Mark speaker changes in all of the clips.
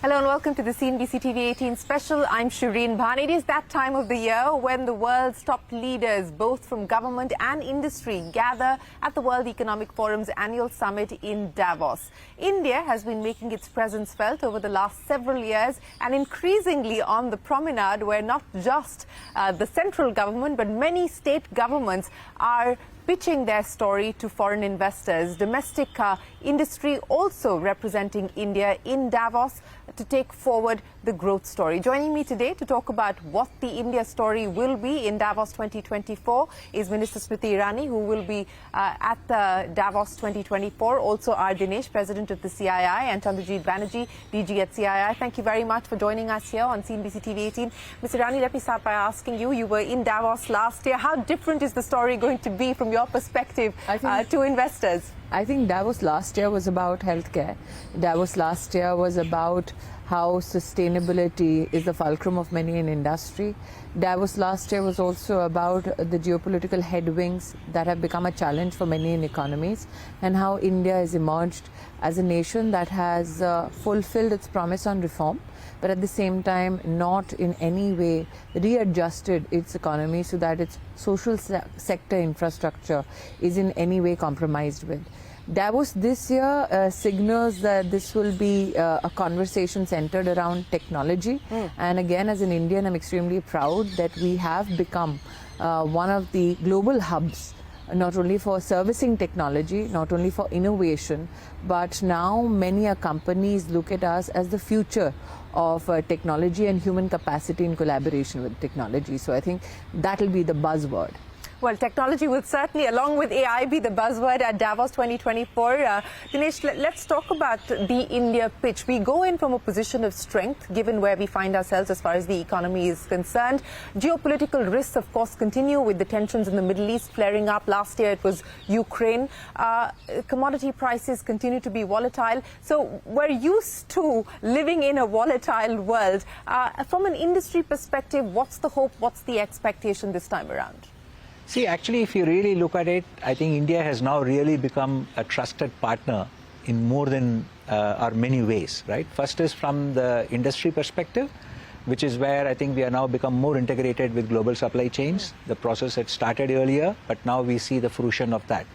Speaker 1: Hello and welcome to the CNBC-TV18 special. I'm Shereen. Bhan. It is that time of the year when the world's top leaders, both from government and industry, gather at the World Economic Forum's annual summit in Davos. India has been making its presence felt over the last several years and increasingly on the promenade where not just the central government but many state governments are pitching their story to foreign investors. Domestic industry also representing India in Davos to take forward the growth story. Joining me today to talk about what the India story will be in Davos 2024 is Minister Smriti Irani, who will be at the Davos 2024. Also our Dinesh, President of the CII, and Chandrajit, Banerjee, DG at CII. Thank you very much for joining us here on CNBC-TV18. Mr. Irani, let me start by asking you, you were in Davos last year. How different is the story going to be from your perspective to investors?
Speaker 2: I think Davos last year was about healthcare. Davos last year was about how sustainability is the fulcrum of many in industry. Davos last year was also about the geopolitical headwinds that have become a challenge for many in economies, and how India has emerged as a nation that has fulfilled its promise on reform, but at the same time not in any way readjusted its economy so that its social sector infrastructure is in any way compromised with. Davos this year signals that this will be a conversation centered around technology. And again, as an Indian, I'm extremely proud that we have become one of the global hubs, not only for servicing technology, not only for innovation, but now many companies look at us as the future of technology and human capacity in collaboration with technology. So I think that will be the buzzword.
Speaker 1: Well, technology will certainly, along with AI, be the buzzword at Davos 2024. Dinesh, let's talk about the India pitch. We go in from a position of strength, given where we find ourselves as far as the economy is concerned. Geopolitical risks, of course, continue with the tensions in the Middle East flaring up. Last year, it was Ukraine. Commodity prices continue to be volatile. So we're used to living in a volatile world. From an industry perspective, what's the hope? What's the expectation this time around?
Speaker 3: See, actually, if you really look at it, I think India has now really become a trusted partner in more than or many ways, right? First is from the industry perspective, which is where I think we are now become more integrated with global supply chains. The process had started earlier, but now we see the fruition of that.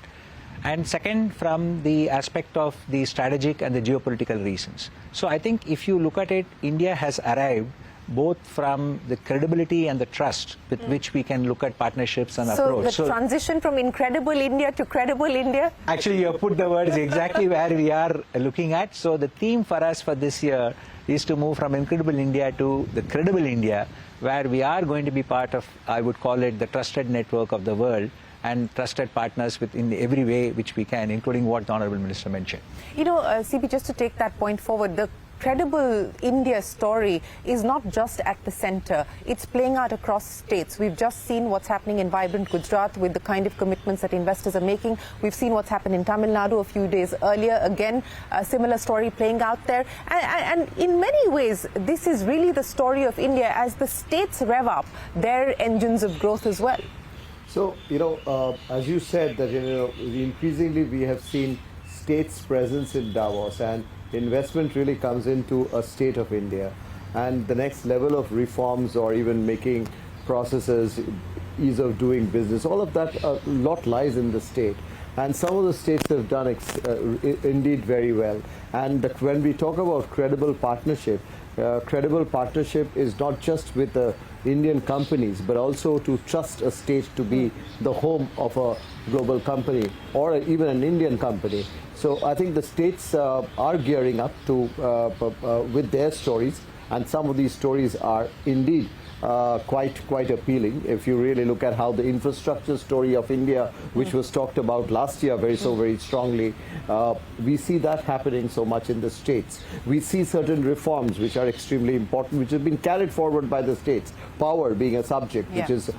Speaker 3: And second, from the aspect of the strategic and the geopolitical reasons. So I think if you look at it, India has arrived both from the credibility and the trust with which we can look at partnerships and approach.
Speaker 1: So the transition from incredible India to credible India?
Speaker 3: Actually, you have put the words exactly where we are looking at. So the theme for us for this year is to move from incredible India to the credible India, where we are going to be part of, I would call it, the trusted network of the world and trusted partners in every way which we can, including what the Honourable Minister mentioned.
Speaker 1: You know, CB, just to take that point forward, the credible India story is not just at the center. It's playing out across states. We've just seen what's happening in vibrant Gujarat with the kind of commitments that investors are making. We've seen what's happened in Tamil Nadu a few days earlier. Again, a similar story playing out there. And in many ways, this is really the story of India as the states rev up their engines of growth as well.
Speaker 4: So, as you said, that increasingly we have seen states' presence in Davos, and investment really comes into a state of India. And the next level of reforms, or even making processes, ease of doing business, all of that, a lot lies in the state. And some of the states have done indeed very well. And when we talk about credible partnership is not just with the Indian companies, but also to trust a state to be the home of a global company or even an Indian company. So I think the states are gearing up to with their stories, and some of these stories are indeed quite appealing. If you really look at how the infrastructure story of India, which was talked about last year very strongly, we see that happening so much in the states. We see certain reforms which are extremely important, which have been carried forward by the states. Power being a subject which is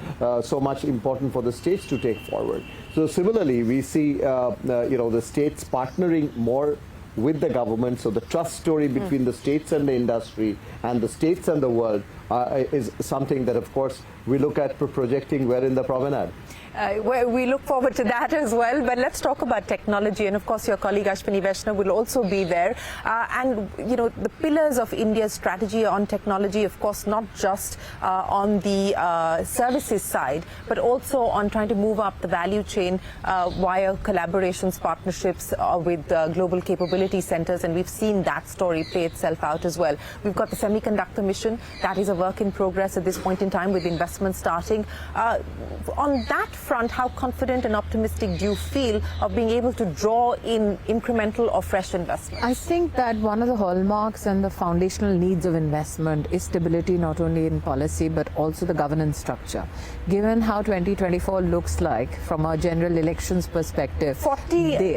Speaker 4: so much important for the states to take forward. So similarly, we see the states partnering more with the government. So the trust story between the states and the industry and the states and the world is something that, of course, we look at projecting where in the promenade.
Speaker 1: We look forward to that as well. But let's talk about technology. And of course, your colleague Ashwini Vaishnav will also be there. And, you know, the pillars of India's strategy on technology, of course, not just on the services side, but also on trying to move up the value chain via collaborations, partnerships with global capability centers. And we've seen that story play itself out as well. We've got the semiconductor mission. That is a work in progress at this point in time with investment starting. On that front, how confident and optimistic do you feel of being able to draw in incremental or fresh investment?
Speaker 2: I think that one of the hallmarks and the foundational needs of investment is stability, not only in policy but also the governance structure. Given how 2024 looks like from a general elections perspective,
Speaker 1: 40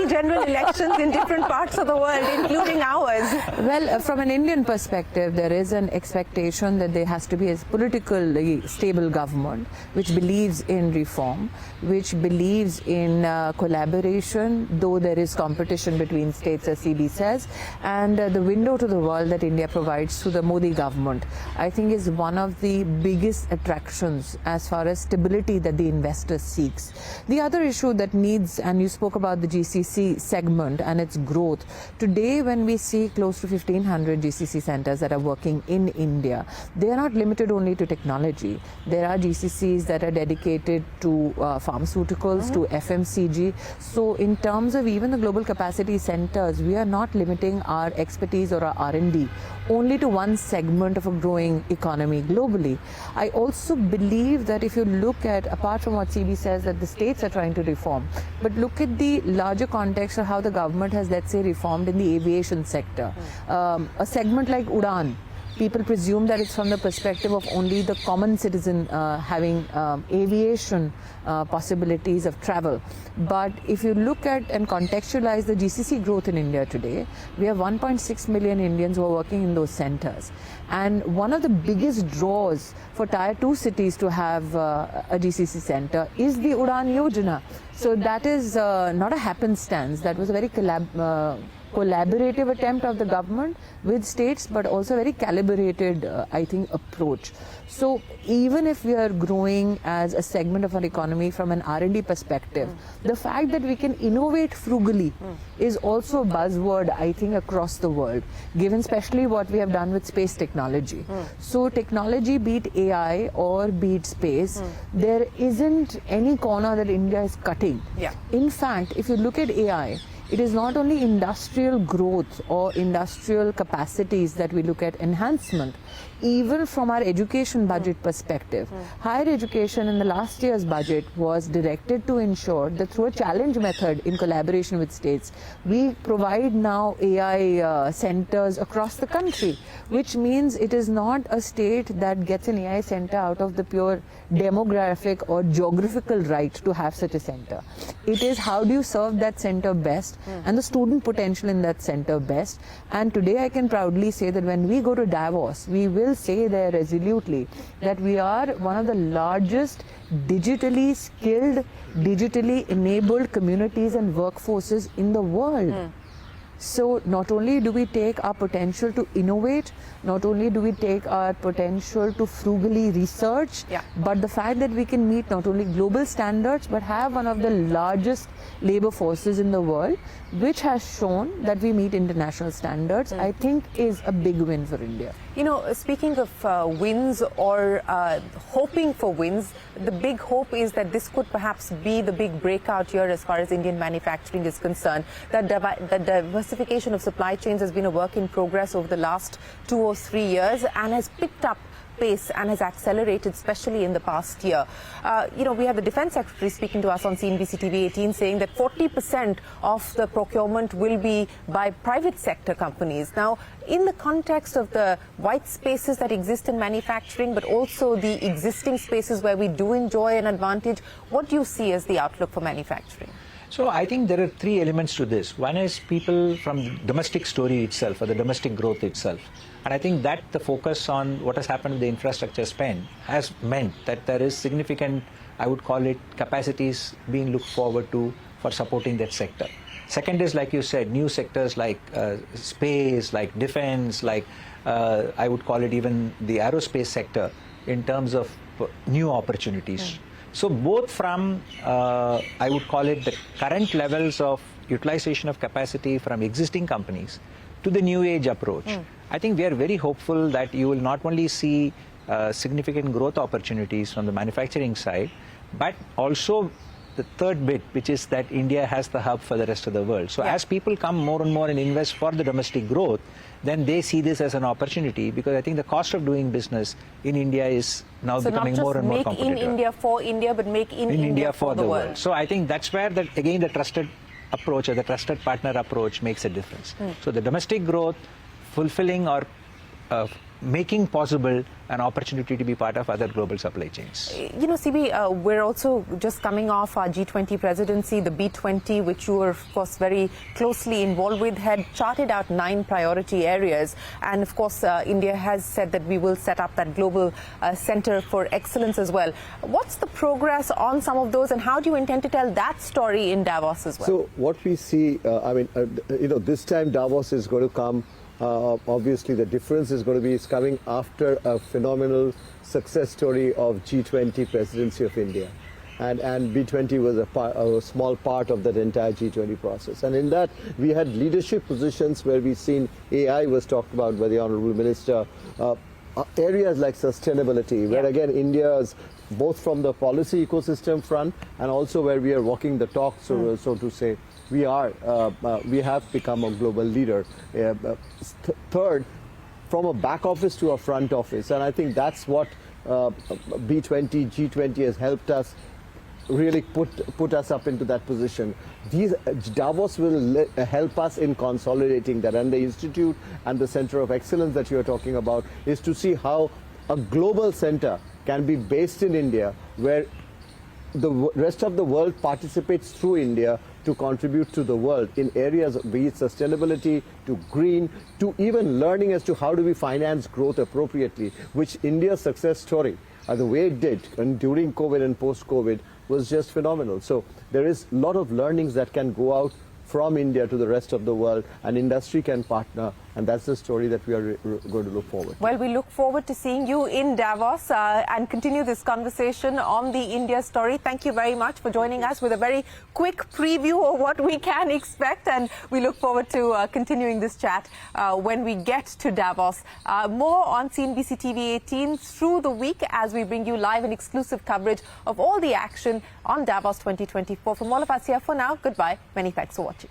Speaker 1: general elections in different parts of the world, including ours.
Speaker 2: Well, from an Indian perspective, there is an expectation that there has to be a politically stable government which believes in reform, which believes in collaboration, though there is competition between states, as CB says, and the window to the world that India provides through the Modi government, I think is one of the biggest attractions as far as stability that the investor seeks. The other issue that needs, and you spoke about the GCC segment and its growth. Today, when we see close to 1,500 GCC centers that are working in India, they are not limited only to technology. There are GCCs that are dedicated to pharmaceuticals, to FMCG. So in terms of even the global capacity centers, we are not limiting our expertise or our R&D only to one segment of a growing economy globally. I also believe that if you look at, apart from what CB says, that the states are trying to reform, but look at the larger context of how the government has, let's say, reformed in the aviation sector. A segment like Udan, people presume that it's from the perspective of only the common citizen having aviation possibilities of travel. But if you look at and contextualize the GCC growth in India today, we have 1.6 million Indians who are working in those centers. And one of the biggest draws for Tier 2 cities to have a GCC center is the Udan Yojana. So that is not a happenstance. That was a very collaborative attempt of the government with states, but also a very calibrated, I think, approach. So even if we are growing as a segment of our economy from an R&D perspective, the fact that we can innovate frugally is also a buzzword, I think, across the world, given especially what we have done with space technology. So technology, be it AI or be it space, there isn't any corner that India is cutting.
Speaker 1: Yeah.
Speaker 2: In fact, if you look at AI, it is not only industrial growth or industrial capacities that we look at enhancement. Even from our education budget perspective, higher education in the last year's budget was directed to ensure that through a challenge method in collaboration with states, we provide now AI centers across the country, which means it is not a state that gets an AI center out of the pure demographic or geographical right to have such a center. It is how do you serve that center best and the student potential in that center best. And today I can proudly say that when we go to Davos, we will say there resolutely that we are one of the largest digitally skilled, digitally enabled communities and workforces in the world. So not only do we take our potential to innovate, not only do we take our potential to frugally research, but the fact that we can meet not only global standards, but have one of the largest labor forces in the world, which has shown that we meet international standards, I think is a big win for India.
Speaker 1: You know, speaking of wins or hoping for wins, the big hope is that this could perhaps be the big breakout year as far as Indian manufacturing is concerned. That diversification of supply chains has been a work in progress over the last 2 or 3 years and has picked up pace and has accelerated, especially in the past year. You know, we have the Defence Secretary speaking to us on CNBC-TV18 saying that 40% of the procurement will be by private sector companies. Now, in the context of the white spaces that exist in manufacturing, but also the existing spaces where we do enjoy an advantage, what do you see as the outlook for manufacturing?
Speaker 3: So I think there are 3 elements to this. One is people from the domestic story itself or the domestic growth itself. And I think that the focus on what has happened with the infrastructure spend has meant that there is significant, I would call it, capacities being looked forward to for supporting that sector. Second is, like you said, new sectors like space, like defense, like I would call it even the aerospace sector in terms of new opportunities. So both from, I would call it the current levels of utilization of capacity from existing companies to the new age approach. I think we are very hopeful that you will not only see significant growth opportunities from the manufacturing side, but also the third bit, which is that India has the hub for the rest of the world. So as people come more and more and invest for the domestic growth, then they see this as an opportunity, because I think the cost of doing business in India is now becoming more and more competitive.
Speaker 1: So not just make in India for India, but make in India for the world.
Speaker 3: So I think that's where, again, the trusted approach or the trusted partner approach makes a difference. So the domestic growth, fulfilling or making possible an opportunity to be part of other global supply chains.
Speaker 1: You know, CB, we're also just coming off our G20 presidency. The B20, which you were, of course, very closely involved with, had charted out 9 priority areas. And, of course, India has said that we will set up that global center for excellence as well. What's the progress on some of those, and how do you intend to tell that story in Davos as well?
Speaker 4: So what we see, this time Davos is going to come. Obviously, the difference is going to be coming after a phenomenal success story of G20 presidency of India. And B20 was a small part of that entire G20 process. And in that, we had leadership positions where we've seen AI was talked about by the Honorable Minister. Areas like sustainability, where again, India is both from the policy ecosystem front and also where we are walking the talk, so to say. We have become a global leader. Third, from a back office to a front office, and I think that's what B20, G20 has helped us really put us up into that position. Davos will help us in consolidating that, and the institute and the center of excellence that you are talking about is to see how a global center can be based in India, where the rest of the world participates through India to contribute to the world in areas, be it sustainability, to green, to even learning as to how do we finance growth appropriately, which India's success story, the way it did and during COVID and post-COVID, was just phenomenal. So there is a lot of learnings that can go out from India to the rest of the world, and industry can partner, and that's the story that we are going to look forward to.
Speaker 1: Well, we look forward to seeing you in Davos and continue this conversation on the India story. Thank you very much for joining us with a very quick preview of what we can expect, and we look forward to continuing this chat when we get to Davos. More on CNBC TV18 through the week as we bring you live and exclusive coverage of all the action on Davos 2024. From all of us here for now, goodbye. Many thanks for watching.